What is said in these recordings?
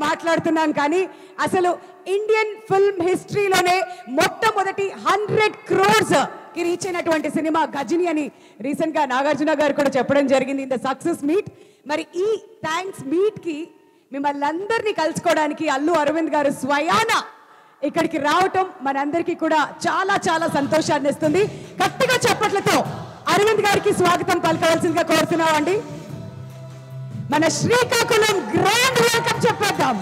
మాట్లాడుతున్నాం కానీ అసలు ఇండియన్ ఫిల్మ్ హిస్టరీలోనే మొట్టమొదటి 100 crores కి రీచ్ అయినటువంటి సినిమా గజిని అని రీసెంట్ గా నాగార్జున గారు కూడా చెప్పడం జరిగింది ఇన్ ద సక్సెస్ మీట్. మరి ఈ థ్యాంక్స్ మీట్ కి మిమ్మల్ని అందరినీ కలుసుకోవడానికి అల్లు అరవింద్ గారు స్వయాన ఇక్కడికి రావటం మనందరికీ కూడా చాలా చాలా సంతోషాన్ని ఇస్తుంది. గట్టిగా చప్పట్లతో అరవింద్ గారికి స్వాగతం పలకవలసిందిగా కోరుతున్నామండి. మన శ్రీకాకుళం గ్రాండ్ వెల్కమ్ చెప్పేద్దాం.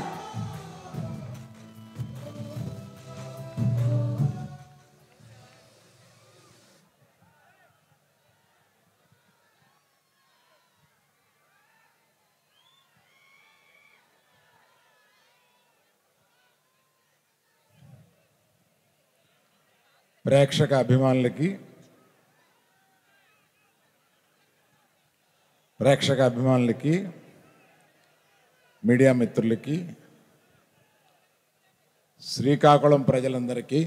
ప్రేక్షక అభిమానులకి మీడియా మిత్రులకి శ్రీకాకుళం ప్రజలందరికీ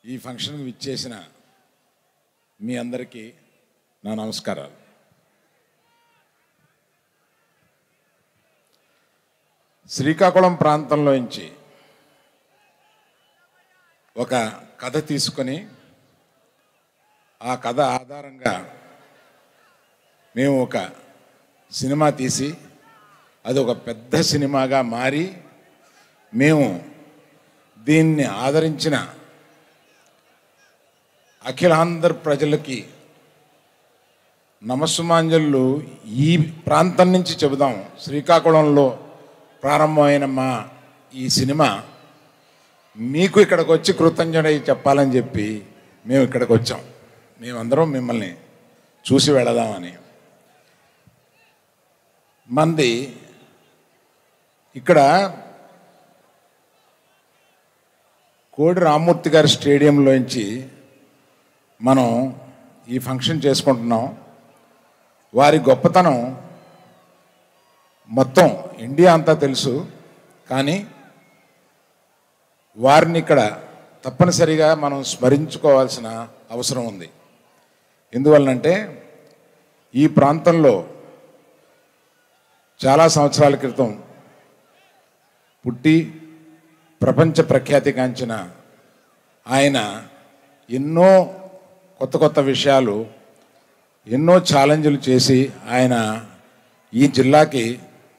ఈ ఫంక్షన్కి విచ్చేసిన మీ అందరికీ నా నమస్కారాలు. శ్రీకాకుళం ప్రాంతంలోంచి ఒక కథ తీసుకొని ఆ కథ ఆధారంగా మేము ఒక సినిమా తీసి అది ఒక పెద్ద సినిమాగా మారి మేము దీన్ని ఆదరించిన అఖిలాంధ్ర ప్రజలకి నమస్సుమాంజలు ఈ ప్రాంతం నుంచి చెబుదాం. శ్రీకాకుళంలో ప్రారంభమైన మా ఈ సినిమా మీకు ఇక్కడికి వచ్చి కృతజ్ఞత చెప్పాలని చెప్పి మేము ఇక్కడికి వచ్చాం. మేమందరం మిమ్మల్ని చూసి వెళదామని. మంది ఇక్కడ కోడి రామ్మూర్తి గారి స్టేడియంలోంచి మనం ఈ ఫంక్షన్ చేసుకుంటున్నాం. వారి గొప్పతనం మొత్తం ఇండియా అంతా తెలుసు, కానీ వారిని ఇక్కడ తప్పనిసరిగా మనం స్మరించుకోవాల్సిన అవసరం ఉంది. ఎందువలనంటే ఈ ప్రాంతంలో చాలా సంవత్సరాల క్రితం పుట్టి ప్రపంచ ప్రఖ్యాతిగాంచిన ఆయన ఎన్నో కొత్త కొత్త విషయాలు, ఎన్నో ఛాలెంజ్లు చేసి ఆయన ఈ జిల్లాకి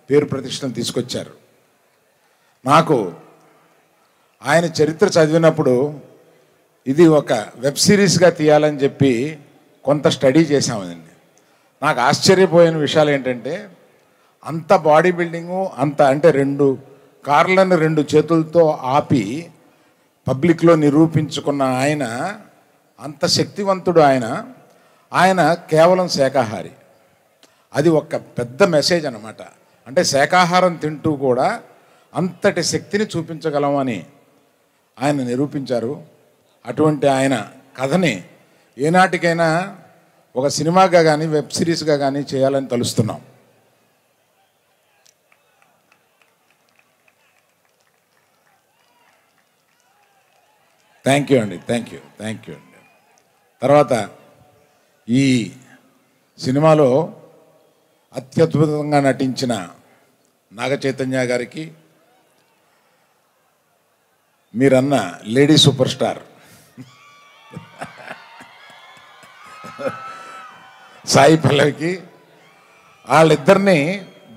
పేరు ప్రతిష్టను తీసుకొచ్చారు. నాకు ఆయన చరిత్ర చదివినప్పుడు ఇది ఒక వెబ్ సిరీస్గా తీయాలని చెప్పి కొంత స్టడీ చేశామండి. నాకు ఆశ్చర్యపోయిన విషయాలు ఏంటంటే అంత బాడీ బిల్డింగు, అంత అంటే 2 కార్లను 2 చేతులతో ఆపి పబ్లిక్లో నిరూపించుకున్న ఆయన, అంత శక్తివంతుడు ఆయన కేవలం శాకాహారి. అది ఒక పెద్ద మెసేజ్ అన్నమాట. అంటే శాకాహారం తింటూ కూడా అంతటి శక్తిని చూపించగలం అని ఆయన నిరూపించారు. అటువంటి ఆయన కథని ఏనాటికైనా ఒక సినిమాగా కానీ వెబ్ సిరీస్గా కానీ చేయాలని తలుస్తున్నాం. థ్యాంక్ యూ అండి. తర్వాత ఈ సినిమాలో అత్యద్భుతంగా నటించిన నాగ చైతన్య గారికి, మీరన్న లేడీ సూపర్ స్టార్ సాయి పల్లవికి, వాళ్ళిద్దరినీ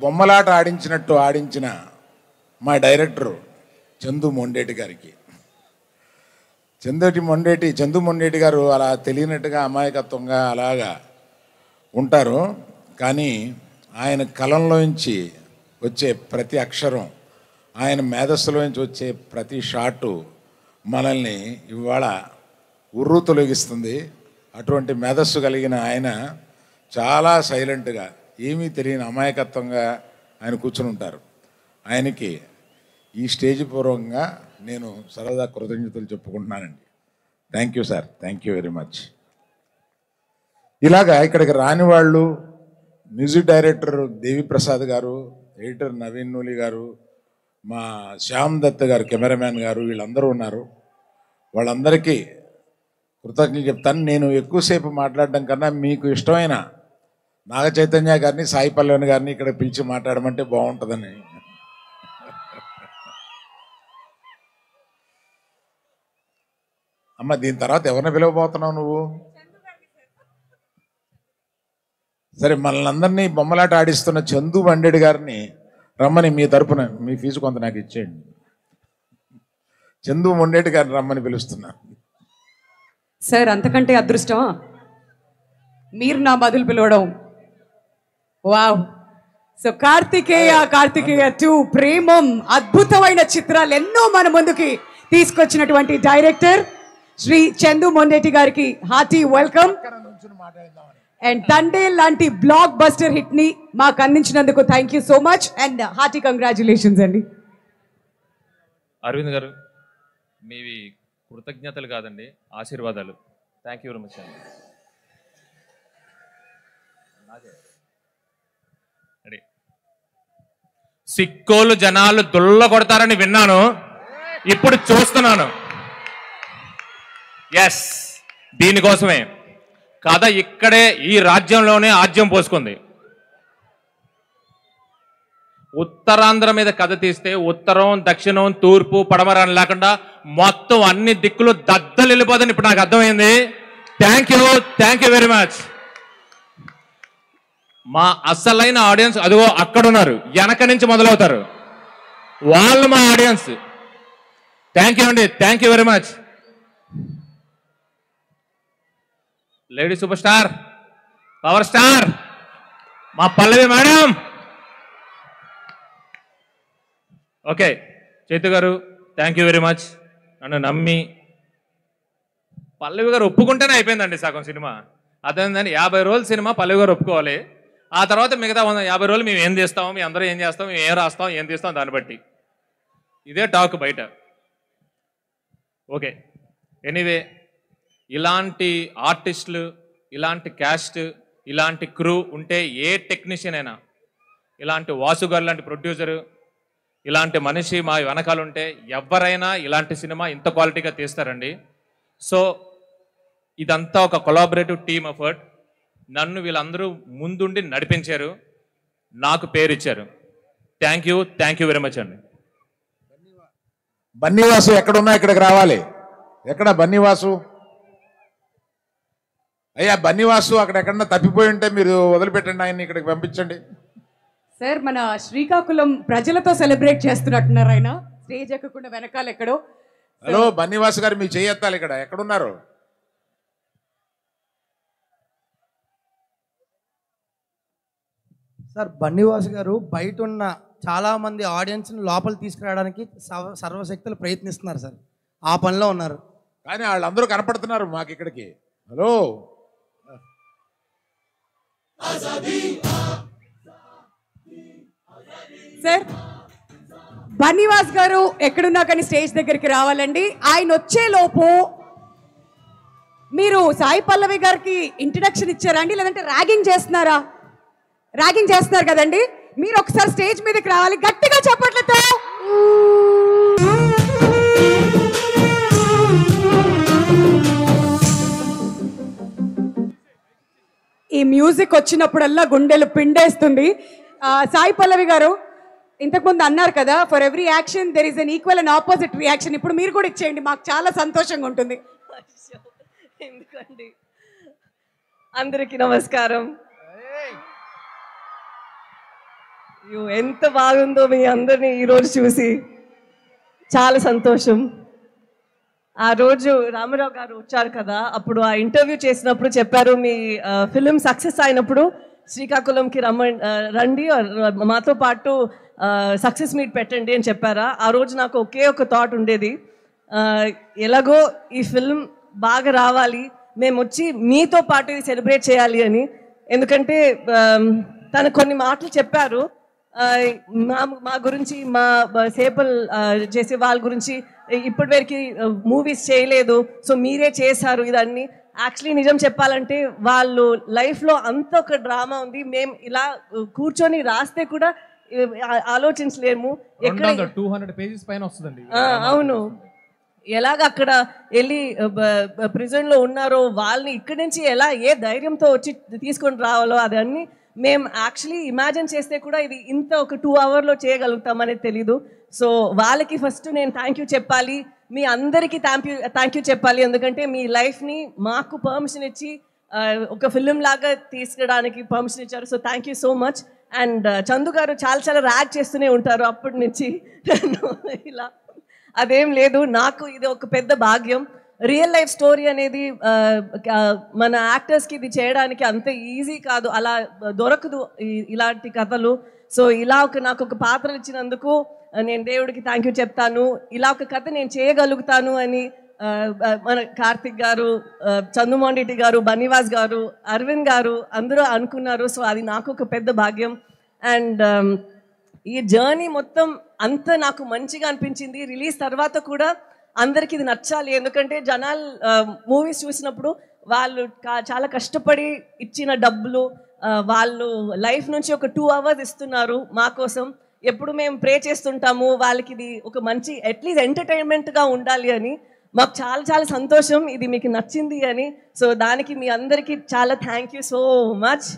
బొమ్మలాట ఆడించినట్టు ఆడించిన మా డైరెక్టరు చందు మొండేటి గారికి. చందు మొండేటి గారు అలా తెలియనట్టుగా అమాయకత్వంగా అలాగా ఉంటారు, కానీ ఆయన కలంలోంచి వచ్చే ప్రతి అక్షరం, ఆయన మేధస్సులోంచి వచ్చే ప్రతి షాటు మనల్ని ఇవాళ ఉర్రు తొలగిస్తుంది. అటువంటి మేధస్సు కలిగిన ఆయన చాలా సైలెంట్గా, ఏమీ తెలియని అమాయకత్వంగా ఆయన కూర్చుని ఉంటారు. ఆయనకి ఈ స్టేజ్ పూర్వకంగా నేను సరదా కృతజ్ఞతలు చెప్పుకుంటున్నానండి. Thank you sir, thank you very much. ఇలాగా ఇక్కడికి రాని వాళ్ళు మ్యూజిక్ డైరెక్టర్ దేవిప్రసాద్ గారు, ఎడిటర్ నవీన్ నూలి గారు, మా శ్యామ్ దత్ గారు కెమెరామ్యాన్ గారు, వీళ్ళందరూ ఉన్నారు. వాళ్ళందరికీ కృతజ్ఞతలు చెప్తాను. నేను ఎక్కువసేపు మాట్లాడడం కన్నా మీకు ఇష్టమైన నాగ చైతన్య గారిని, సాయి పల్లవి గారిని ఇక్కడ పిలిచి మాట్లాడమంటే బాగుంటుందని. అమ్మ, దీని తర్వాత ఎవరిని పిలవబోతున్నావు నువ్వు? సరే, మనల్ని అందరినీ బొమ్మలాట ఆడిస్తున్న చందు బండెడి గారిని రమ్మని మీ తరపున మీ ఫీజు కొంత నాకు ఇచ్చేయండి. చందు మొండేటి గారిని రమ్మని పిలుస్తున్నా. సార్, అంతకంటే అదృష్టమా మీరు నా బదులు పిలవడం. వావ్. సో కార్తికేయ 2 ప్రేమం అద్భుతమైన చిత్రాలు ఎన్నో మన ముందుకి తీసుకొచ్చినటువంటి డైరెక్టర్ శ్రీ చందు మొండేటి గారికి హార్టీ వెల్కమ్. అండ్ తండే లాంటి బ్లాక్ బస్టర్ హిట్ ని మాకు అందించినందుకు thank you so much and hearty congratulations అండి. అరవింద్ గారు, మీవి కృతజ్ఞతలు కాదండి, ఆశీర్వాదాలు. థ్యాంక్ యూ వెరీ మచ్ అండి. సిక్కోలు జనాలు దుల్ల కొడతారని విన్నాను, ఇప్పుడు చూస్తున్నాను. ఎస్, దీనికోసమే కథ ఇక్కడే ఈ రాజ్యంలోనే ఆజ్యం పోసుకుంది. ఉత్తరాంధ్ర మీద కథ తీస్తే ఉత్తరం, దక్షిణం, తూర్పు, పడమర అని లేకుండా మొత్తం అన్ని దిక్కులు దద్దలు వెళ్ళిపోదని ఇప్పుడు నాకు అర్థమైంది. Thank you very much. మా అసలైన ఆడియన్స్ అదిగో అక్కడున్నారు, వెనక నుంచి మొదలవుతారు, వాళ్ళు మా ఆడియన్స్. థ్యాంక్ యూ అండి, thank you very much. Lady super star, power star మా పల్లవి మేడం. ఓకే, చైతు గారు థ్యాంక్ యూ వెరీ మచ్. నన్ను నమ్మి పల్లవి గారు ఒప్పుకుంటేనే అయిపోయిందండి సగం సినిమా. అదేంటండి, 50 రోజుల సినిమా పల్లవి గారు ఒప్పుకోవాలి. ఆ తర్వాత మిగతా 50 రోజులు మేము ఏం చేస్తాము, మీ అందరూ ఏం చేస్తాం, మేము ఏం రాస్తాం, ఏం తీస్తాం, దాన్ని బట్టి ఇదే టాక్ బయట. ఓకే, ఎనీవే, ఇలాంటి ఆర్టిస్టులు, ఇలాంటి క్యాస్ట్, ఇలాంటి క్రూ ఉంటే ఏ టెక్నీషియన్ అయినా, ఇలాంటి వాసు గారు లాంటి ప్రొడ్యూసరు, ఇలాంటి మనిషి మా వెనకాల ఉంటే ఎవరైనా ఇలాంటి సినిమా ఇంత క్వాలిటీగా తీస్తారండి. సో ఇదంతా ఒక కొలాబరేటివ్ టీమ్ ఎఫర్ట్. నన్ను వీళ్ళందరూ ముందుండి నడిపించారు, నాకు పేరు ఇచ్చారు. థ్యాంక్ యూ వెరీ మచ్ అండి. బన్నీవాసు ఎక్కడున్నా ఇక్కడికి రావాలి. ఎక్కడ బన్నీవాసు? అయ్యా, బన్నీవాసు అక్కడ ఎక్కడన్నా తప్పిపోయి ఉంటే మీరు వదిలిపెట్టండి, ఆయన్ని ఇక్కడికి పంపించండి. సార్, మన శ్రీకాకుళం ప్రజలతో సెలబ్రేట్ చేస్తున్నట్టున్నారు ఆయన, స్టేజ్ ఎక్కకుండా వెనకాల ఎక్కడో. హలో బన్నీవాసు గారు, మీ చేయెత్తాలి. ఇక్కడ ఎక్కడున్నారు? సార్, బన్నీవాసు గారు బయట ఉన్న చాలామంది ఆడియన్స్ని లోపల తీసుకురావడానికి సర్వశక్తులు ప్రయత్నిస్తున్నారు సార్, ఆ పనిలో ఉన్నారు. కానీ వాళ్ళందరూ కనపడుతున్నారు మాకు ఇక్కడికి. హలో, సార్, బన్నీవాస్ గారు ఎక్కడున్నా కానీ స్టేజ్ దగ్గరికి రావాలండి. ఆయన వచ్చేలోపు మీరు సాయి పల్లవి గారికి ఇంట్రడక్షన్ ఇచ్చారా అండి, లేదంటే ర్యాగింగ్ చేస్తున్నారా? ర్యాగింగ్ చేస్తున్నారు కదండి, మీరు ఒకసారి స్టేజ్ మీదకి రావాలి, గట్టిగా చెప్పట్లతో. ఈ మ్యూజిక్ వచ్చినప్పుడల్లా గుండెలు పిండేస్తుంది. సాయి పల్లవి గారు ఇంతకుముందు అన్నారు కదా, for every action there is an equal and opposite reaction. ఇప్పుడు మీరు కూడా ఇచ్చేయండి, మాకు చాలా సంతోషంగా ఉంటుంది. ఎందుకండి, అందరికీ నమస్కారం. ఎంత బాగుందో మీ అందరినీ ఈరోజు చూసి, చాలా సంతోషం. ఆ రోజు రామారావు గారు వచ్చారు కదా, అప్పుడు ఆ ఇంటర్వ్యూ చేసినప్పుడు చెప్పారు, మీ ఫిలిం సక్సెస్ అయినప్పుడు శ్రీకాకుళంకి రండి, మాతో పాటు సక్సెస్ మీట్ పెట్టండి అని చెప్పారా. ఆ రోజు నాకు ఒకే ఒక థాట్ ఉండేది, ఎలాగో ఈ ఫిల్మ్ బాగా రావాలి, మేము వచ్చి మీతో పాటు ఇది సెలబ్రేట్ చేయాలి అని. ఎందుకంటే తను కొన్ని మాటలు చెప్పారు మా గురించి, మా సేపల్ చేసే వాళ్ళ గురించి, ఇప్పటివరకు మూవీస్ చేయలేదు, సో మీరే చేశారు ఇదన్నీ. యాక్చువల్లీ నిజం చెప్పాలంటే వాళ్ళు లైఫ్లో అంత ఒక డ్రామా ఉంది, మేము ఇలా కూర్చొని రాస్తే కూడా ఆలోచించలేము. 200 పేజెస్ పైన వస్తుందండి. అవును, ఎలాగ అక్కడ వెళ్ళి ప్రిజన్లో ఉన్నారో వాళ్ళని ఇక్కడి నుంచి ఎలా ఏ ధైర్యంతో వచ్చి తీసుకొని రావాలో అదన్నీ మేము యాక్చువల్లీ ఇమాజిన్ చేస్తే కూడా ఇది ఇంత ఒక 2 అవర్లో చేయగలుగుతామనేది తెలీదు. సో వాళ్ళకి ఫస్ట్ నేను థ్యాంక్ యూ చెప్పాలి, మీ అందరికీ థ్యాంక్ యూ చెప్పాలి. ఎందుకంటే మీ లైఫ్ని మాకు పర్మిషన్ ఇచ్చి ఒక ఫిలిం లాగా తీసుకురావడానికి పర్మిషన్ ఇచ్చారు. So thank you so much. And Chandu గారు చాలా ర్యాగ్ చేస్తూనే ఉంటారు అప్పటి నుంచి. ఇలా అదేం లేదు, నాకు ఇది ఒక పెద్ద భాగ్యం. రియల్ లైఫ్ స్టోరీ అనేది మన యాక్టర్స్కి ఇది చేయడానికి అంత ఈజీ కాదు, అలా దొరకదు ఇలాంటి కథలు. సో ఇలా నాకు ఒక పాత్రలు ఇచ్చినందుకు నేను దేవుడికి థ్యాంక్ యూ చెప్తాను. ఇలా ఒక కథ నేను చేయగలుగుతాను అని మన కార్తిక్ గారు, చందుమోహన్ రెడ్డి గారు, బన్నీవాస్ గారు, అరవింద్ గారు అందరూ అనుకున్నారు. సో అది నాకు ఒక పెద్ద భాగ్యం. అండ్ ఈ జర్నీ మొత్తం అంత నాకు మంచిగా అనిపించింది. రిలీజ్ తర్వాత కూడా అందరికి ఇది నచ్చాలి, ఎందుకంటే జనాలు మూవీస్ చూసినప్పుడు వాళ్ళు చాలా కష్టపడి ఇచ్చిన డబ్బులు వాళ్ళు లైఫ్ నుంచి ఒక 2 అవర్స్ ఇస్తున్నారు మా కోసం. ఎప్పుడు మేము ప్రే చేస్తుంటాము వాళ్ళకి ఇది ఒక మంచి అట్లీస్ట్ ఎంటర్టైన్మెంట్గా ఉండాలి అని. మాకు చాలా సంతోషం ఇది మీకు నచ్చింది అని. సో దానికి మీ అందరికీ చాలా thank you so much.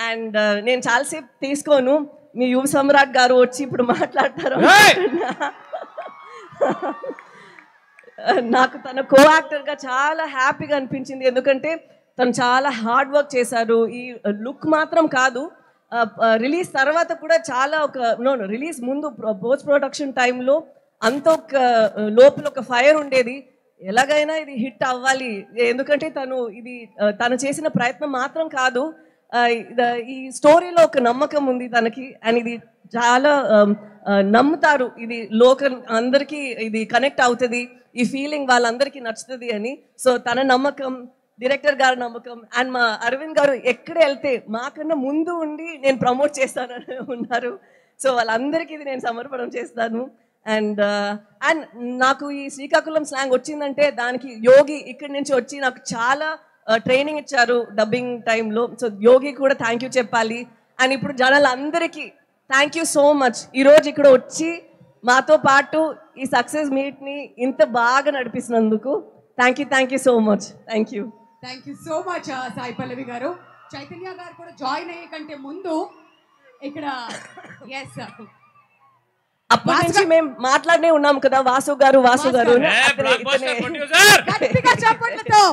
And నేను చాలాసేపు తీసుకోను, మీ యువ సమ్రాట్ గారు వచ్చి ఇప్పుడు మాట్లాడతారు. నాకు తన కో యాక్టర్గా చాలా హ్యాపీగా అనిపించింది, ఎందుకంటే తను చాలా హార్డ్ వర్క్ చేశారు. ఈ లుక్ మాత్రం కాదు, రిలీజ్ తర్వాత కూడా చాలా రిలీజ్ ముందు పోస్ట్ ప్రొడక్షన్ టైంలో అంత ఒక లోపల ఒక ఫైర్ ఉండేది, ఎలాగైనా ఇది హిట్ అవ్వాలి. ఎందుకంటే తను చేసిన ప్రయత్నం మాత్రం కాదు, ఈ స్టోరీలో ఒక నమ్మకం ఉంది తనకి. అండ్ ఇది చాలా నమ్ముతారు, ఇది లోకల్ అందరికీ ఇది కనెక్ట్ అవుతుంది, ఈ ఫీలింగ్ వాళ్ళందరికీ నచ్చుతుంది అని. సో తన నమ్మకం, డైరెక్టర్ గారి నమ్మకం, అండ్ మా అరవింద్ గారు ఎక్కడ వెళ్తే మాకన్నా ముందు ఉండి నేను ప్రమోట్ చేస్తానని ఉన్నారు. సో వాళ్ళందరికీ ఇది నేను సమర్పణం చేస్తాను. అండ్ నాకు ఈ శ్రీకాకుళం స్లాంగ్ వచ్చిందంటే దానికి యోగి ఇక్కడి నుంచి వచ్చి నాకు చాలా ట్రైనింగ్ ఇచ్చారు డబ్బింగ్ టైంలో. సో యోగి కూడా థ్యాంక్ యూ చెప్పాలి. అండ్ ఇప్పుడు జనాలందరికీ థ్యాంక్ యూ సో మచ్, ఈరోజు ఇక్కడ వచ్చి మాతో పాటు ఈ సక్సెస్ మీట్ని ఇంత బాగా నడిపిస్తున్నందుకు thank you so much. Thank you so much Sai Pallavi గారు. చైతన్య గారు కూడా జాయిన్ అయ్యే కంటే ముందు ఇక్కడ అప్పటి నుంచి మేము మాట్లాడనే ఉన్నాం కదా, వాసు గారు చెప్పట్లతో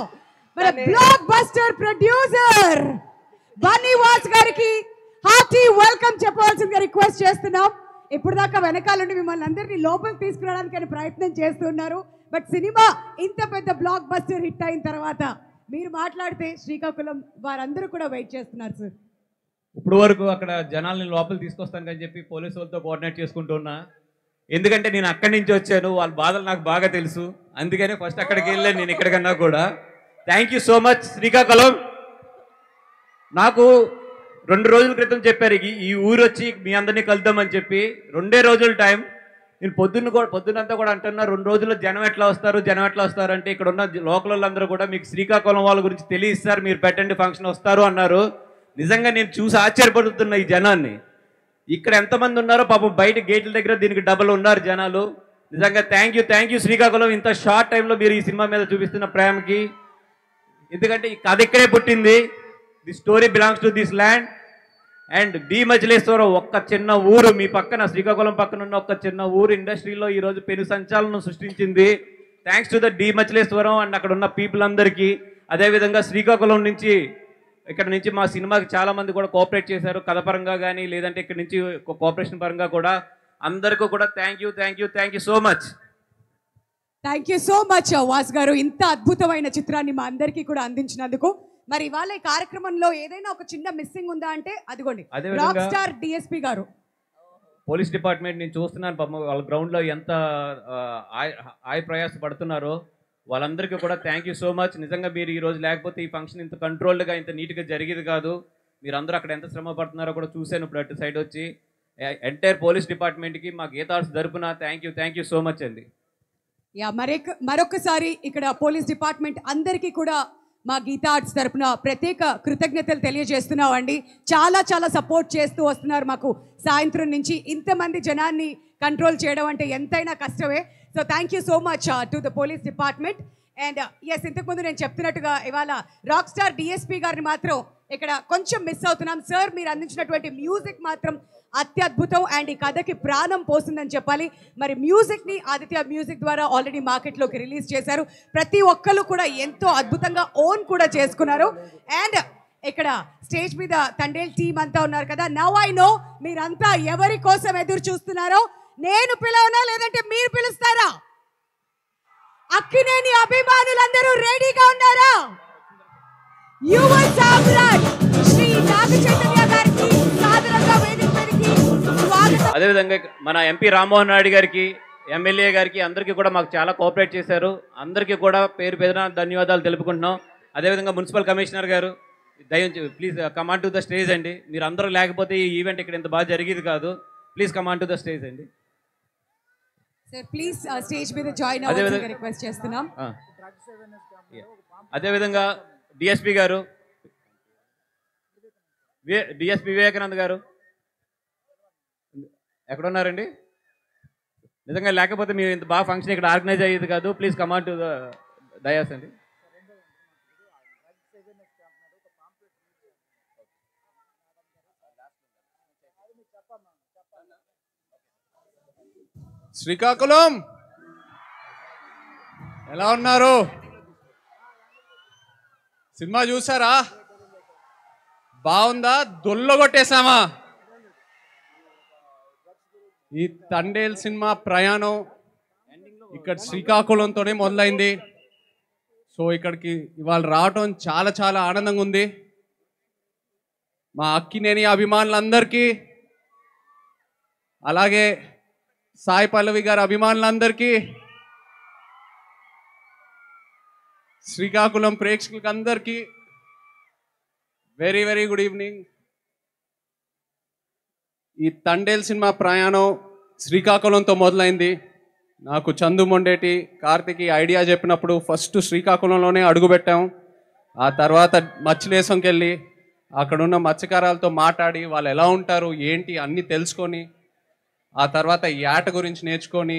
మన బ్లాక్ బస్టర్ ప్రొడ్యూసర్ బన్నీవాస్ గారికి హార్టీ వెల్కమ్ చెప్పవలసిందిగా రిక్వెస్ట్ చేస్తున్నాం. ఇప్పుడు దాకా వెనకాలండి మిమ్మల్ని అందరినీ లోపలికి తీసుకురావడానికి ప్రయత్నం చేస్తున్నారు. బట్ సినిమా ఇంత పెద్ద బ్లాక్ బస్టర్ హిట్ అయిన తర్వాత మీరు మాట్లాడితే శ్రీకాకుళం వారందరూ కూడా వెయిట్ చేస్తున్నారు సార్. ఇప్పుడు వరకు అక్కడ జనాల్ని లోపలికి తీసుకొస్తానని చెప్పి పోలీసు వాళ్ళతో కోఆర్డినేట్ చేసుకుంటున్నా, ఎందుకంటే నేను అక్కడి నుంచి వచ్చాను, వాళ్ళ బాధలు నాకు బాగా తెలుసు, అందుకనే ఫస్ట్ అక్కడికి వెళ్ళాను నేను ఎక్కడికన్నా కూడా. Thank you so much Srikakulam. నాకు 2 రోజుల క్రితం చెప్పారు ఈ ఊరు వచ్చి మీ అందరినీ కలుద్దామని చెప్పి. 2 రోజుల టైం. నేను పొద్దునంతా కూడా అంటున్నా 2 రోజుల్లో జనం ఎట్లా వస్తారు అంటే ఇక్కడ ఉన్న లోకల్ వాళ్ళందరూ కూడా మీకు శ్రీకాకుళం వాళ్ళ గురించి తెలియస్తారు, మీరు పెట్టండి ఫంక్షన్ వస్తారు అన్నారు. నిజంగా నేను చూసి ఆశ్చర్యపడుతున్నా ఈ జనాన్ని. ఇక్కడ ఎంతమంది ఉన్నారో పాపం బయట గేట్ల దగ్గర దీనికి డబల్ ఉన్నారు జనాలు. నిజంగా థ్యాంక్ యూ శ్రీకాకుళం, ఇంత షార్ట్ టైంలో మీరు ఈ సినిమా మీద చూపిస్తున్న ప్రేమకి. ఎందుకంటే ఈ కథ ఇక్కడే పుట్టింది, the story belongs to this land. And D Machileshwaram ఒక్క చిన్న ఊరు మీ పక్కన, శ్రీకాకుళం పక్కన ఉన్న ఒక్క చిన్న ఊరు ఇండస్ట్రీలో ఈరోజు పెను సంచలనం సృష్టించింది. Thanks to the D Machileshwaram and అక్కడ ఉన్న పీపుల్ అందరికీ. అదేవిధంగా శ్రీకాకుళం నుంచి ఇక్కడ నుంచి మా సినిమాకి చాలామంది కూడా కోఆపరేట్ చేశారు, కథ పరంగా కానీ లేదంటే ఇక్కడ నుంచి కోఆపరేషన్ పరంగా కూడా. అందరికీ కూడా thank you so much. Thank you so much వాస్ గారు, ఇంత అద్భుతమైన చిత్రాన్ని మా అందరికీ కూడా అందించినందుకు. మరి ఇవాళ ఈ కార్యక్రమంలో ఏదైనా ఒక చిన్న మిస్సింగ్ ఉందా అంటే అదిగోండి రాక్ స్టార్ డిఎస్పీ గారు. పోలీస్ డిపార్ట్మెంట్ నేను చూస్తున్నాను పాపం వాళ్ళ గ్రౌండ్లో ఎంత ప్రయాస పడుతున్నారో, వాళ్ళందరికీ కూడా థ్యాంక్ యూ సో మచ్. నిజంగా మీరు ఈరోజు లేకపోతే ఈ ఫంక్షన్ ఇంత కంట్రోల్డ్గా ఇంత నీట్గా జరిగేది కాదు. మీరు అందరూ అక్కడ ఎంత శ్రమ పడుతున్నారో కూడా చూశాను ఇప్పుడు అటు సైడ్ వచ్చి. ఎంటైర్ పోలీస్ డిపార్ట్మెంట్కి మా గీతార్స్ తరపున థ్యాంక్ యూ సో మచ్ అండి. మరొకసారి ఇక్కడ పోలీస్ డిపార్ట్మెంట్ అందరికీ కూడా మా గీతా ఆర్ట్స్ తరపున ప్రత్యేక కృతజ్ఞతలు తెలియజేస్తున్నామండి. చాలా సపోర్ట్ చేస్తూ వస్తున్నారు మాకు సాయంత్రం నుంచి. ఇంతమంది జనాన్ని కంట్రోల్ చేయడం అంటే ఎంతైనా కష్టమే. So thank you so much to the police department. And ఇంతకుముందు నేను చెప్తున్నట్టుగా ఇవాళ రాక్ స్టార్ డిఎస్పీ గారిని మాత్రం ఇక్కడ కొంచెం మిస్ అవుతున్నాం సార్. మీరు అందించినటువంటి మ్యూజిక్ మాత్రం అత్యద్భుతం అండ్ ఈ కథకి ప్రాణం పోసిందని చెప్పాలి. మరి మ్యూజిక్ని ఆదిత్య మ్యూజిక్ ద్వారా ఆల్రెడీ మార్కెట్లోకి రిలీజ్ చేశారు. ప్రతి ఒక్కరు కూడా ఎంతో అద్భుతంగా ఓన్ కూడా చేసుకున్నారు. అండ్ ఇక్కడ స్టేజ్ మీద తండేల్ టీం అంతా ఉన్నారు కదా. నౌ ఐ నో మీరంతా ఎవరి కోసం ఎదురు చూస్తున్నారో. నేను పిలవనా లేదంటే మీరు పిలుస్తారా? అక్కినేని అభిమానులందరూ రెడీగా ఉన్నారా? యువ సామ్రాట్ శ్రీ నాగ చైతన్య గారికి సాదరంగా వేదిక మీదకి స్వాగతం. అదేవిధంగా మన ఎంపీ రామ్మోహన్ నాయుడు గారికి, ఎమ్మెల్యే గారికి అందరికీ కూడా మాకు చాలా కోఆపరేట్ చేశారు. అందరికీ కూడా పేరు పేరున ధన్యవాదాలు తెలుపుకుంటున్నాం. అదేవిధంగా మున్సిపల్ కమిషనర్ గారు దయచేసి please command to the stage అండి. మీరు అందరూ లేకపోతే ఈ ఈవెంట్ ఇక్కడ ఇంత బాగా జరిగేది కాదు. Please command to the stage అండి. సార్ ప్లీజ్ స్టేజ్ మీద జాయిన్ అవ్వాలని రిక్వెస్ట్ చేస్తున్నాం. అదేవిధంగా డిఎస్పీ గారు, డిఎస్పీ వివేకానంద్ గారు ఎక్కడున్నారండి? నిజంగా లేకపోతే మీరు ఇంత బాగా ఫంక్షన్ ఇక్కడ ఆర్గనైజ్ అయ్యేది కాదు. Please command to the dais అండి. శ్రీకాకుళం ఎలా ఉన్నారు? సినిమా చూసారా? బాగుందా? దొల్లగొట్టేశామా? ఈ తండేల్ సినిమా ప్రయాణం ఇక్కడ శ్రీకాకుళంతోనే మొదలైంది. సో ఇక్కడికి ఇవాళ రావటం చాలా చాలా ఆనందంగా ఉంది. మా అక్కినేని అభిమానులందరికీ, అలాగే సాయి పల్లవి గారి అభిమానులందరికీ, శ్రీకాకుళం ప్రేక్షకులకి అందరికీ వెరీ వెరీ గుడ్ ఈవినింగ్. ఈ తండేల్ సినిమా ప్రయాణం శ్రీకాకుళంతో మొదలైంది. నాకు చందు మొండేటి, కార్తిక్ ఐడియా చెప్పినప్పుడు ఫస్ట్ శ్రీకాకుళంలోనే అడుగుపెట్టాం. ఆ తర్వాత మత్స్యలేశంకి వెళ్ళి అక్కడున్న మత్స్యకారాలతో మాట్లాడి వాళ్ళు ఎలా ఉంటారు ఏంటి అన్నీ తెలుసుకొని, ఆ తర్వాత యాట గురించి నేర్చుకొని,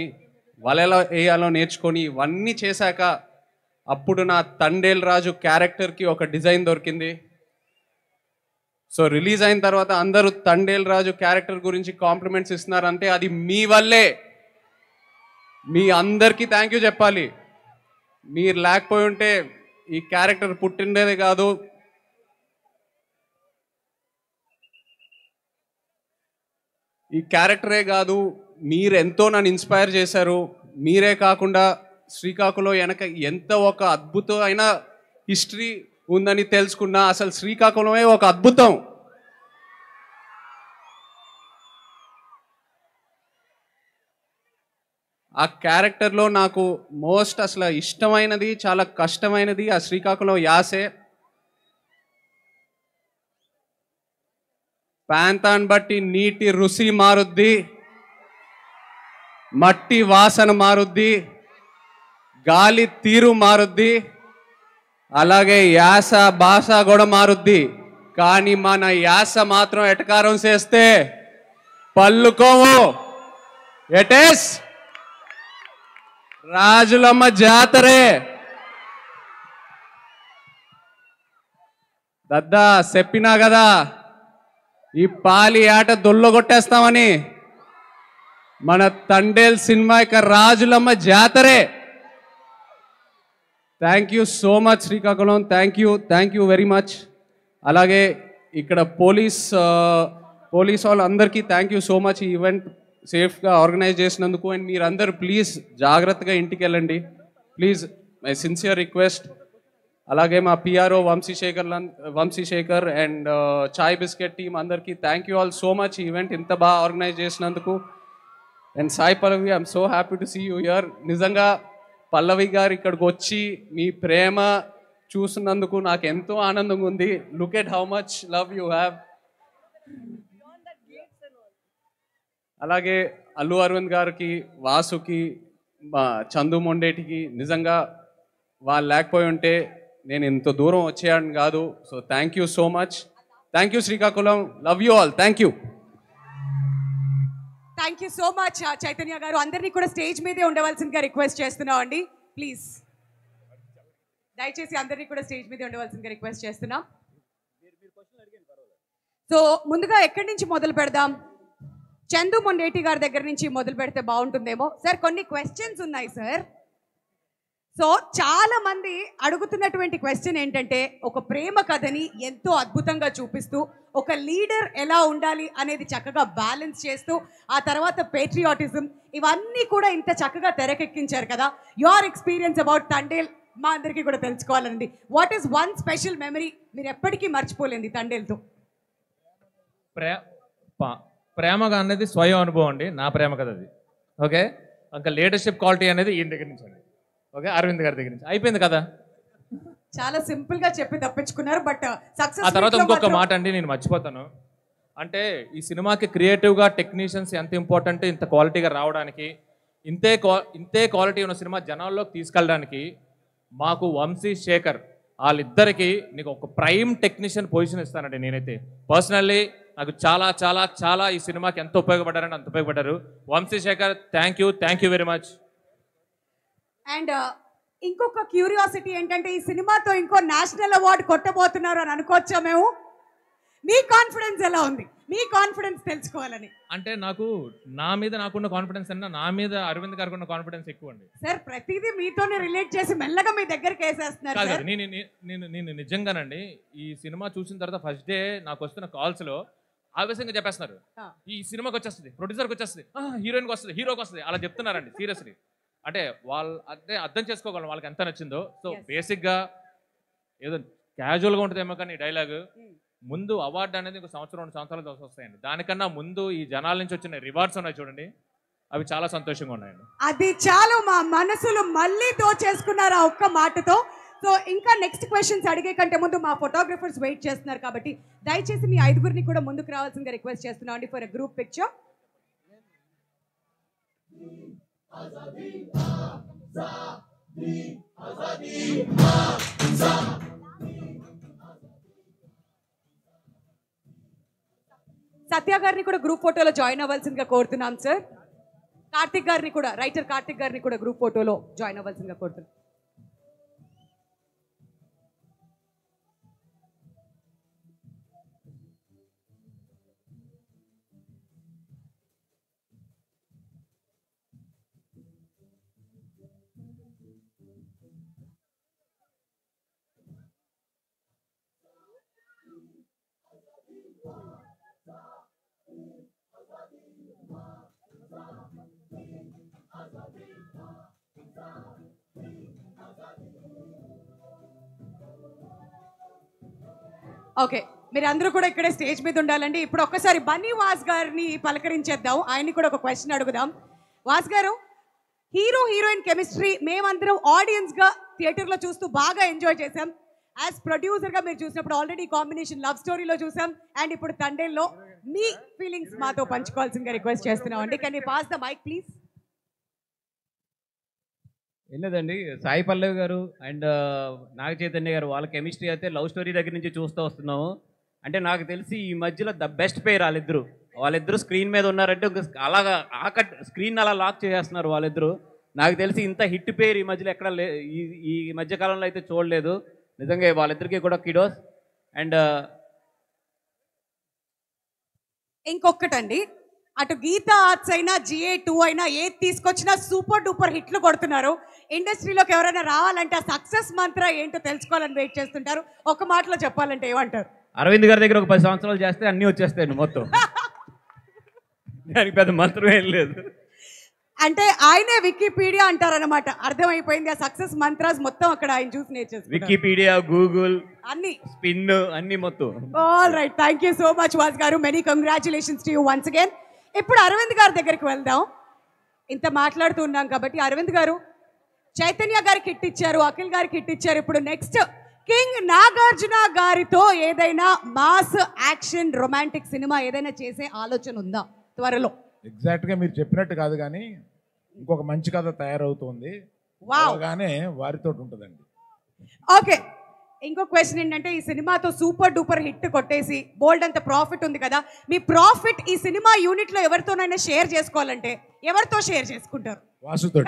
వల ఎలా వేయాలో నేర్చుకొని, ఇవన్నీ చేశాక అప్పుడు నా తండేల్ రాజు క్యారెక్టర్కి ఒక డిజైన్ దొరికింది. సో రిలీజ్ అయిన తర్వాత అందరూ తండేల్ రాజు క్యారెక్టర్ గురించి కాంప్లిమెంట్స్ ఇస్తున్నారంటే అది మీ వల్లే. మీ అందరికీ థ్యాంక్ యూ చెప్పాలి. మీరు లేకపోయి ఉంటే ఈ క్యారెక్టర్ పుట్టిండేది కాదు. ఈ క్యారెక్టరే కాదు, మీరెంతో నన్ను ఇన్స్పైర్ చేశారు. మీరే కాకుండా శ్రీకాకుళం వెనక ఎంత ఒక అద్భుతమైన హిస్టరీ ఉందని తెలుసుకున్నా. అసలు శ్రీకాకుళమే ఒక అద్భుతం. ఆ క్యారెక్టర్లో నాకు మోస్ట్ అసలు ఇష్టమైనది, చాలా కష్టమైనది ఆ శ్రీకాకుళం యాసే. ప్రాంతాన్ని బట్టి నీటి రుచి మారుద్ది, మట్టి వాసన మారుద్ది, గాలి తీరు మారుద్ది, అలాగే యాస భాష కూడా మారుద్ది. కానీ మన యాస మాత్రం ఎటకారం చేస్తే పల్లుకోము. ఎటేస్ రాజులమ్మ జాతరే. దద్దా చెప్పినా కదా ఈ పాలి ఆట దొల్లగొట్టేస్తామని. మన తండేల్ సినిమా యొక్క Rajulamma జాతరే. Thank you so much Srikakulam. Thank you very much. అలాగే ఇక్కడ పోలీస్ వాళ్ళందరికీ థ్యాంక్ యూ సో మచ్. ఈ ఈవెంట్ సేఫ్గా ఆర్గనైజ్ చేసినందుకు. అండ్ మీరందరూ ప్లీజ్ జాగ్రత్తగా ఇంటికి వెళ్ళండి ప్లీజ్, మై సిన్సియర్ రిక్వెస్ట్. అలాగే మా PRO Vamsi Sekhar and chai biscuit team అందరికీ thank you all so much. ఈ ఈవెంట్ ఇంత బాగా ఆర్గనైజ్ చేసినందుకు. And Sai Pallavi, I'm so happy to see you here. నిజంగా పల్లవి గారు ఇక్కడికి వచ్చి మీ ప్రేమ చూసినందుకు నాకు ఎంతో ఆనందంగా ఉంది. Look at how much love you have. అలాగే అల్లు అరవింద్ గారికి, వాసుకి, మా చందు మొండేటికి నిజంగా వాళ్ళు లేకపోయి ఉంటే నేను ఇంత దూరం వచ్చేయాలని కాదు. So thank you so much. Thank you Srikakulam. Love you all. Thank you. Thank you so much Chaitanya గారు. అందరినీ కూడా స్టేజ్ మీదే ఉండవలసిందిగా రిక్వెస్ట్ చేస్తున్నాం అండి. ప్లీజ్ దయచేసి అందరినీ కూడా స్టేజ్ మీదే ఉండవలసిందిగా రిక్వెస్ట్ చేస్తున్నాం. సో ముందుగా ఎక్కడి నుంచి మొదలు పెడదాం? చందు మొండేటి గారి దగ్గర నుంచి మొదలు పెడితే బాగుంటుందేమో. సార్ కొన్ని క్వశ్చన్స్ ఉన్నాయి సార్. సో చాలా మంది అడుగుతున్నటువంటి క్వశ్చన్ ఏంటంటే, ఒక ప్రేమ కథని ఎంతో అద్భుతంగా చూపిస్తూ ఒక లీడర్ ఎలా ఉండాలి అనేది చక్కగా బ్యాలెన్స్ చేస్తూ ఆ తర్వాత పేట్రియాటిజం ఇవన్నీ కూడా ఇంత చక్కగా తెరకెక్కించారు కదా. యువర్ ఎక్స్పీరియన్స్ అబౌట్ తండేల్ మా అందరికీ కూడా తెలుసుకోవాలండి. What is one special memory మీరు ఎప్పటికీ మర్చిపోలేంది తండేల్తో? ప్రేమగా అనేది స్వయం అనుభవం అండి. నా ప్రేమ కథ అది. ఓకే, ఇంకా లీడర్షిప్ క్వాలిటీ అనేది ఈయన దగ్గర నుంచి అండి. ఓకే, అరవింద్ గారి దగ్గర నుంచి అయిపోయింది కదా. చాలా సింపుల్ గా చెప్పి తప్పించుకున్నారు. But success. ఆ తర్వాత ఇంకొక మాట అండి, నేను మర్చిపోతాను. అంటే ఈ సినిమాకి క్రియేటివ్గా టెక్నీషియన్స్ ఎంత ఇంపార్టెంట్, ఇంత క్వాలిటీగా రావడానికి, ఇంతే క్వాలిటీ ఉన్న సినిమా జనాల్లోకి తీసుకెళ్ళడానికి మాకు వంశీ శేఖర్ వాళ్ళిద్దరికి నీకు ఒక ప్రైమ్ టెక్నీషియన్ పొజిషన్ ఇస్తానండి. నేనైతే పర్సనల్లీ నాకు చాలా చాలా చాలా ఈ సినిమాకి ఎంత ఉపయోగపడ్డారని అంత ఉపయోగపడ్డారు. Vamsi Shekar, thank you very much. And ఇంకొక క్యూరియాసిటీ ఏంటంటే, ఈ సినిమాతో ఇంకో నేషనల్ అవార్డు కొట్టబోతున్నారు అని అనుకోవచ్చా మేము? మీ కాన్ఫిడెన్స్ ఎలా ఉంది? మీ కాన్ఫిడెన్స్ తెలుసుకోవాలని. అంటే నాకున్న కాన్ఫిడెన్స్ అన్నా నా మీద అరవింద్ గారికి ఉన్న కాన్ఫిడెన్స్ ఎక్కువ అండి. సార్ ప్రతిదీ మీతోనే రిలేట్ చేసి మెల్లగా మీ దగ్గరికి వేసేస్తున్నారు సార్. నేను నిజంగానండి ఈ సినిమా చూసిన తర్వాత ఫస్ట్ డే నాకు వస్తున్న కాల్స్ లో ఆవేశంగా చెప్పేస్తున్నారు, ఈ సినిమాకి వచ్చేస్తుంది, ప్రొడ్యూసర్కి వచ్చేస్తుంది, హీరోయిన్కి వస్తుంది, హీరోకి వస్తుంది, అలా చెప్తున్నారండి. సీరియస్లీ అంటే వాళ్ళు అంటే అర్థం చేసుకోగలం వాళ్ళకి ఎంత నచ్చిందో. సో బేసిక్గా ఏదో క్యాజువల్గా ఉంటుందేమో కానీ డైలాగ్ ముందు అవార్డు అనేది ఒక సంవత్సరం 2 సంవత్సరాలు వస్తాయండి. దానికన్నా ముందు ఈ జనాల నుంచి వచ్చిన రివార్డ్స్ ఉన్నాయి చూడండి, అవి చాలా సంతోషంగా ఉన్నాయండి. అది చాలు, మా మనసులు మళ్ళీ దోచేసుకున్నారు ఆ ఒక్క మాటతో. సో ఇంకా నెక్స్ట్ క్వశ్చన్స్ అడిగే కంటే ముందు మా ఫోటోగ్రఫర్స్ వెయిట్ చేస్తున్నారు కాబట్టి దయచేసి మీ 5గురిని కూడా ముందుకు రావాల్సిందిగా రిక్వెస్ట్ చేస్తున్నాం అండి ఫర్ ఎ గ్రూప్ పిక్చర్. సత్య గారిని కూడా గ్రూప్ ఫోటోలో జాయిన్ అవ్వాల్సిందిగా కోరుతున్నాం సార్. కార్తిక్ గారిని కూడా, రైటర్ కార్తిక్ గారిని కూడా గ్రూప్ ఫోటోలో జాయిన్ అవ్వాల్సిందిగా కోరుతున్నాం. ఓకే, మీరు అందరూ కూడా ఇక్కడే స్టేజ్ మీద ఉండాలండి. ఇప్పుడు ఒక్కసారి బన్నీ వాస్ గారిని పలకరించేద్దాం, ఆయన్ని కూడా ఒక క్వశ్చన్ అడుగుదాం. వాస్ గారు, హీరో హీరోయిన్ కెమిస్ట్రీ మేమందరం ఆడియన్స్గా థియేటర్లో చూస్తూ బాగా ఎంజాయ్ చేసాం. యాజ్ ప్రొడ్యూసర్గా మీరు చూసినప్పుడు ఆల్రెడీ కాంబినేషన్ లవ్ స్టోరీలో చూసాం, అండ్ ఇప్పుడు తండేల్లో మీ ఫీలింగ్స్ మాతో పంచుకోవాల్సిందిగా రిక్వెస్ట్ చేస్తున్నాం అండి. Can you pass the mic please? ఏం లేదండి, సాయి పల్లవి గారు అండ్ నాగ చైతన్య గారు వాళ్ళ కెమిస్ట్రీ అయితే లవ్ స్టోరీ దగ్గర నుంచి చూస్తూ వస్తున్నాము. అంటే నాకు తెలిసి ఈ మధ్యలో ద బెస్ట్ పేర్ వాళ్ళిద్దరు స్క్రీన్ మీద ఉన్నారంటే అలాగా స్క్రీన్ అలా లాక్ చేసేస్తున్నారు వాళ్ళిద్దరు. నాకు తెలిసి ఇంత హిట్ పేరు ఈ మధ్యలో ఎక్కడ ఈ మధ్యకాలంలో అయితే చూడలేదు. నిజంగా వాళ్ళిద్దరికీ కూడా కిడోస్. అండ్ ఇంకొకటండి, అటు గీతా ఆర్ట్స్ అయినా GA2 అయినా ఏది తీసుకొచ్చినా సూపర్ డూపర్ హిట్లు కొడుతున్నారు. ఇండస్ట్రీలోకి ఎవరైనా రావాలంటే ఆ సక్సెస్ మంత్ర ఏంటో తెలుసుకోవాలని వెయిట్ చేస్తుంటారు. ఒక మాటలో చెప్పాలంటే ఏమంటారు? అరవింద్ గారి దగ్గర ఒక 10 సంవత్సరాలు చేస్తే అన్నీ వచ్చేస్తాయండి మొత్తం. దానికి పెద్ద మంత్రం ఏం లేదు. అంటే ఆయనే వికీపీడియా అంటారనమాట. అర్థమైపోయింది, ఆ సక్సెస్ మంత్రాస్ మొత్తం అక్కడ ఆయన చూసి నేర్చేస్తారు. వికీపీడియా, గూగుల్, అన్ని స్పిన్ అన్ని మొత్తం. All right, thank you so much వాస్ గారు. Many congratulations to you once again. ఇప్పుడు అరవింద్ గారి దగ్గరికి వెళ్దాం. ఇంత మాట్లాడుతూ ఉన్నాం కాబట్టి అరవింద్ గారు, చైతన్య గారికి హిట్ ఇచ్చారు, అఖిల్ గారికి హిట్ ఇచ్చారు. ఇప్పుడు నెక్స్ట్ కింగ్ నాగార్జున గారితో ఏదైనా మాస్ యాక్షన్ రొమాంటిక్ సినిమా ఏదైనా చేసే ఆలోచన ఉందా త్వరలో? ఎగ్జాక్ట్గా మీరు చెప్పినట్టు కాదు కానీ ఇంకొక మంచి కథ తయారవుతుంది, కానీ వారితో ఉంటుందండి. ఓకే, ఇంకో క్వశ్చన్ ఏంటంటే, ఈ సినిమాతో సూపర్ డూపర్ హిట్ కొట్టేసి బోల్డ్ అంత ప్రాఫిట్ ఉంది కదా, మీ ప్రాఫిట్ ఈ సినిమా యూనిట్ లో ఎవరితోనైనా షేర్ చేసుకోవాలంటే ఎవరితో షేర్ చేసుకుంటారు? వాసుతో.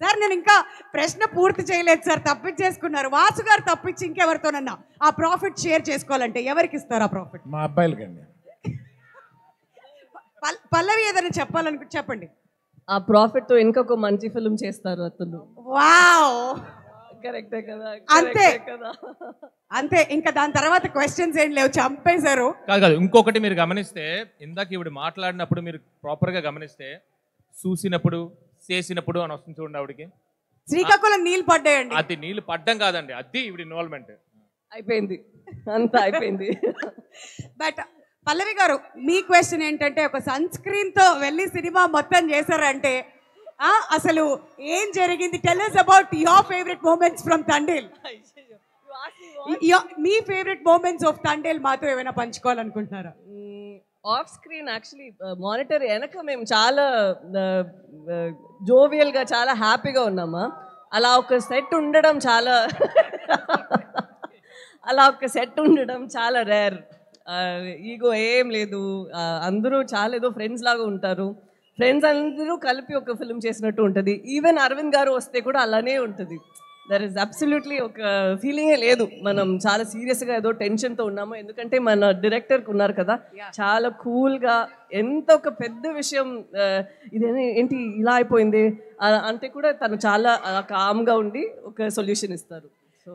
సార్ నేను ఇంకా ప్రశ్న పూర్తి చేయలేదు సార్, తప్పించేసుకున్నారు. వాసు గారు తప్పించి ఇంకెవరితోనన్నా ఆ ప్రాఫిట్ షేర్ చేసుకోవాలంటే ఎవరికి ఇస్తారు ఆ ప్రాఫిట్? మా అబ్బాయిలకండి. పల్లవి ఏదైనా చెప్పాలనుకుంటే చెప్పండి. ఆ ప్రాఫిట్ తో ఇంకొక మంచి ఫిల్మ్ చేస్తారు అతను. వావ్, కరెక్టే కదా? అంతే కదా? అంతే, ఇంకా దాని తర్వాత క్వశ్చన్స్ ఏం లేవు, చంపేశారు. కాదు ఇంకొకటి మీరు గమనిస్తే, ఇందాక ఇవిడ మాట్లాడినప్పుడు మీరు ప్రాపర్ గా గమనిస్తే, చూసినప్పుడు చేసినప్పుడు అని వస్తుంది చూడండి ఆవిడకి. శ్రీకాకుళం నీళ్ళు పడ్డాయండి. అది నీళ్ళు పడ్డం కాదండి, అది ఇవిడ ఇన్వాల్వ్మెంట్ అయిపోయింది, అంతా అయిపోయింది. బట్ పల్లవి గారు, మీ క్వశ్చన్ ఏంటంటే, ఒక సన్ స్క్రీన్ తో వెళ్ళి సినిమా మొత్తం చేశారంటే అసలు ఏం జరిగింది? Tell us about your favorite moments from Thandel. మీ ఫేవరెట్ మూమెంట్స్ ఆఫ్ తండేల్ మాతో ఏమైనా పంచుకోవాలనుకుంటున్నారా? ఆఫ్ స్క్రీన్ యాక్చువల్లీ మానిటర్ వెనక మేము చాలా జోవియల్గా చాలా హ్యాపీగా ఉన్నామా. అలా ఒక సెట్ ఉండడం చాలా రేర్. ఈగో ఏం లేదు, అందరూ చాలా ఏదో ఫ్రెండ్స్ లాగా ఉంటారు. ఫ్రెండ్స్ అందరూ కలిపి ఒక ఫిల్మ్ చేసినట్టు ఉంటుంది. ఈవెన్ అరవింద్ గారు వస్తే కూడా అలానే ఉంటుంది. దర్ ఇస్ అబ్సల్యూట్లీ ఒక ఫీలింగే లేదు మనం చాలా సీరియస్గా ఏదో టెన్షన్తో ఉన్నాము. ఎందుకంటే మన డైరెక్టర్కి ఉన్నారు కదా, చాలా కూల్గా, ఎంత ఒక పెద్ద విషయం ఇదేనా ఏంటి ఇలా అయిపోయింది అంటే కూడా తను చాలా కామ్గా ఉండి ఒక సొల్యూషన్ ఇస్తారు. సో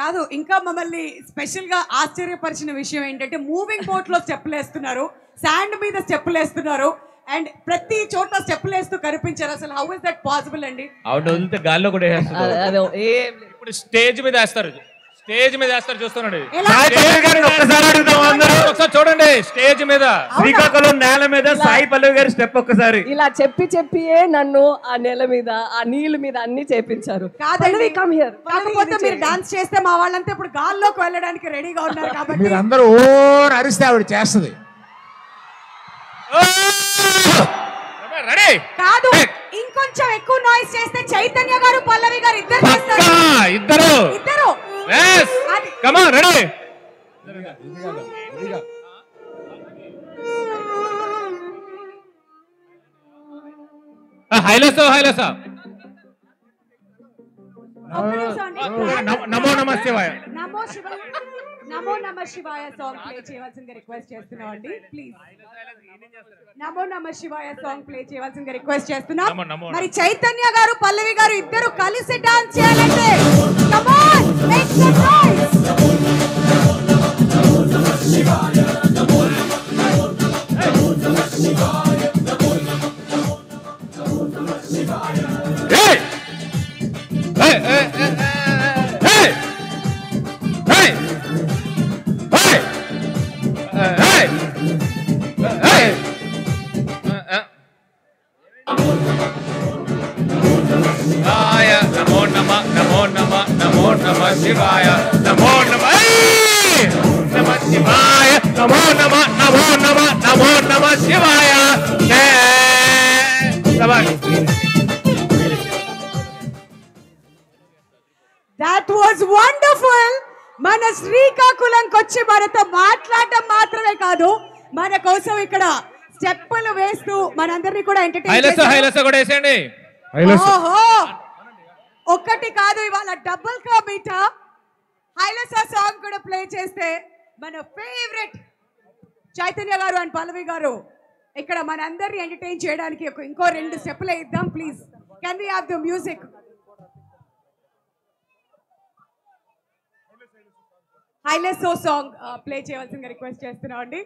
కాదు, ఇంకా మమ్మల్ని స్పెషల్గా ఆశ్చర్యపరిచిన విషయం ఏంటంటే, మూవింగ్ బోట్లో స్టెప్పులు వేస్తున్నారు, శాండ్ మీద స్టెప్పులు వేస్తున్నారు, అండ్ ప్రతి చోట స్టెప్పులు వేస్తూ కనిపించారు. అసలు హౌ ఇస్ దట్ పాసిబుల్ అండి? అవును, గాల్లో కూడా ఇప్పుడు స్టేజ్ మీద వేస్తారు, చూస్తున్నాడు. ఒకసారి చూడండి, స్టేజ్ మీద శ్రీకాకుళం నేల మీద సాయి పల్లవి గారి స్టెప్ ఒక్కసారి ఇలా చెప్పియే నన్ను ఆ నేల మీద ఆ నీళ్ళ మీద అన్ని చేపించారు. కాకపోతే మీరు డాన్స్ చేస్తే మా వాళ్ళంతా ఇప్పుడు గాల్లోకి వెళ్ళడానికి రెడీగా ఉన్నారు. కాబట్టి మీరు అందరూ ఓ అరిస్తే ఆవిడ చేస్తుంది. కాదు, ఇంకొంచెం ఎక్కువ నాయిస్ చేస్తే చైతన్య గారు పల్లవి గారు ఇద్దరు చేస్తారు. ఇద్దరు నమో నమ శివాయ, నమో నమ శివాయ సాంగ్ ప్లే చేయవలసిందిగా రిక్వెస్ట్ చేస్తున్నాం అండి. ప్లీజ్ నమో నమ శివాయ సాంగ్ ప్లే చేయవలసిందిగా రిక్వెస్ట్ చేస్తున్నాం. మరి చైతన్య గారు పల్లవి గారు ఇద్దరు కలిసి డాన్స్ చేయాలంటే come on, make some noise. శివాయ నమో నమ నమ శివాయ నమో నమ నమో నమ నమో నమ శివాయ. That was wonderful. మన శ్రీకాకుళంకి వచ్చి మనతో మాట్లాడటం మాత్రమే కాదు, మన కోసం ఇక్కడ స్టెప్పులు వేస్తూ మనందరినీ కూడా ఎంటర్టైన్ చేసేయండి. ఒక్కటి కాదు, ఇవాళ డబుల్ కా మీటా హైలసా సాంగ్ కూడా ప్లే చేస్తే మన ఫేవరెట్ చైతన్య గారు అండ్ పల్లవి గారు ఇక్కడ మనందరినీ ఎంటర్టైన్ చేయడానికి ఇంకో 2 స్టెప్పులు ఇద్దాం. Please can we have the music? హైలసో సాంగ్ ప్లే చేయవలసిందిగా రిక్వెస్ట్ చేస్తున్నాం అండి.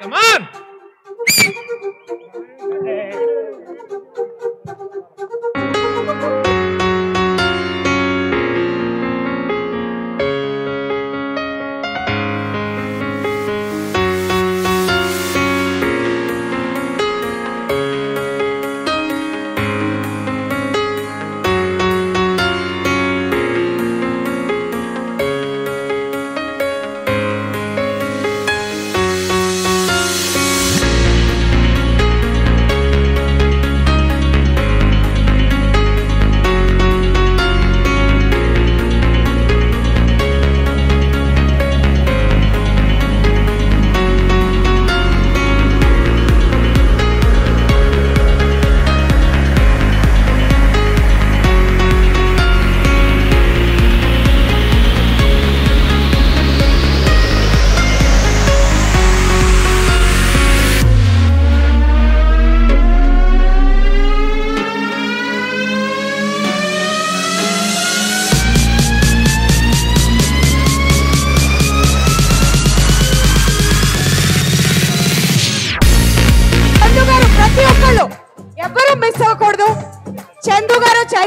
Come on.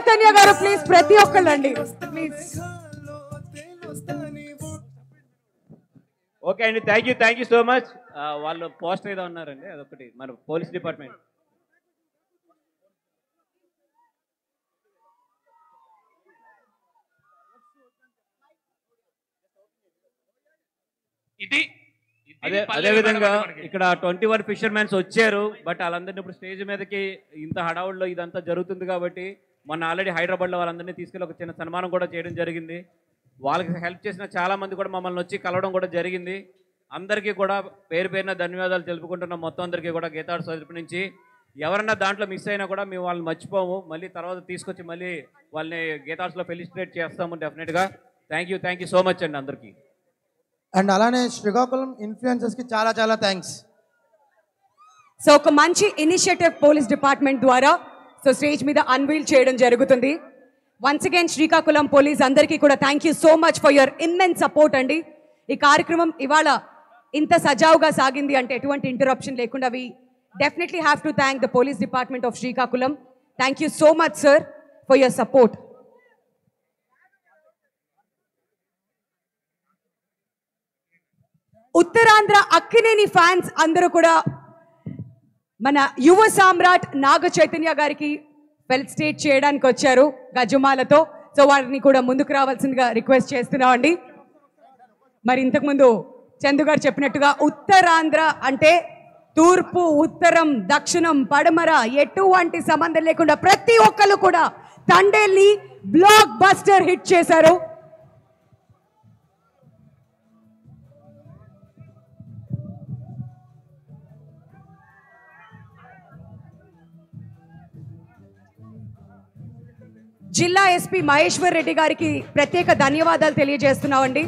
చైతన్య గారు ప్లీజ్, ప్రతి ఒక్కళ్ళండి ప్లీజ్. ఓకే అండి, థ్యాంక్ యూ సో మచ్. వాళ్ళు పోస్టర్ ఏదో ఉన్నారండి, అదొకటి మన పోలీస్ డిపార్ట్మెంట్. అదే విధంగా ఇక్కడ 21 ఫిషర్మెన్స్ వచ్చారు. బట్ వాళ్ళందరినీ ఇప్పుడు స్టేజ్ మీదకి ఇంత హడావుల్లో ఇదంతా జరుగుతుంది కాబట్టి మొన్న ఆల్రెడీ హైదరాబాద్లో వాళ్ళందరినీ తీసుకెళ్ళి ఒక చిన్న సన్మానం కూడా చేయడం జరిగింది. వాళ్ళకి హెల్ప్ చేసిన చాలా మంది కూడా మమ్మల్ని వచ్చి కలవడం కూడా జరిగింది. అందరికీ కూడా పేరు పేరున ధన్యవాదాలు తెలుపుకుంటున్నాం. మొత్తం అందరికీ కూడా గీతాడు తరపు నుంచి. ఎవరన్నా దాంట్లో మిస్ అయినా కూడా మేము వాళ్ళని మర్చిపోము. మళ్ళీ తర్వాత తీసుకొచ్చి మళ్ళీ వాళ్ళని గీతాడ్స్లో ఫెలిసిటేట్ చేస్తాము డెఫినెట్గా. థ్యాంక్ యూ సో మచ్ అండి అందరికీ. అండ్ అలానే శ్రీకాకుళం ఇన్ఫ్లుయెన్సర్స్కి చాలా థ్యాంక్స్. సో ఒక మంచి ఇనిషియేటివ్ పోలీస్ డిపార్ట్మెంట్ ద్వారా సో స్టేజ్ మీద అన్వీల్ చేయడం జరుగుతుంది. వన్స్ అగైన్ శ్రీకాకుళం పోలీస్ అందరికీ కూడా thank you so much for your immense support అండి. ఈ కార్యక్రమం ఇవాళ ఇంత సజావుగా సాగింది అంటే ఎటువంటి ఇంటరప్షన్ లేకుండా we definitely have to thank the police department of Srikakulam. Thank you so much sir for your support. Uttarandhra Akkineni fans అందరూ కూడా మన యువ సామ్రాట్ నాగ చైతన్య గారికి ఫెలిసిటేట్ చేయడానికి వచ్చారు గజమాలతో. సో వారిని కూడా ముందుకు రావాల్సిందిగా రిక్వెస్ట్ చేస్తున్నామండి. మరి ఇంతకుముందు చందు గారు చెప్పినట్టుగా ఉత్తరాంధ్ర అంటే తూర్పు, ఉత్తరం, దక్షిణం, పడమర ఎటువంటి సంబంధం లేకుండా ప్రతి ఒక్కరు కూడా తండేల్ని బ్లాక్ బస్టర్ హిట్ చేశారు. జిల్లా ఎస్పీ మహేశ్వర్ రెడ్డి గారికి ప్రత్యేక ధన్యవాదాలు తెలియజేస్తున్నామండి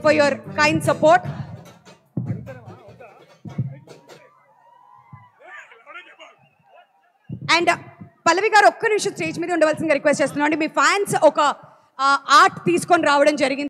for your kind support. And Pallavi గారు ఒక్క నిమిషం స్టేజ్ మీద ఉండవలసిందిగా రిక్వెస్ట్ చేస్తున్నాం అండి. మీ ఫ్యాన్స్ ఒక ఆర్ట్ తీసుకొని రావడం జరిగింది.